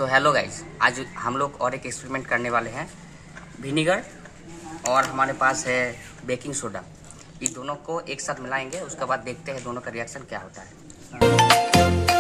So hello guys, आज हम लोग और एक एक्सपेरिमेंट करने वाले हैं। विनीगर और हमारे पास है बेकिंग सोडा। ये दोनों को एक साथ मिलाएंगे, उसके बाद देखते हैं दोनों का रिएक्शन क्या होता है।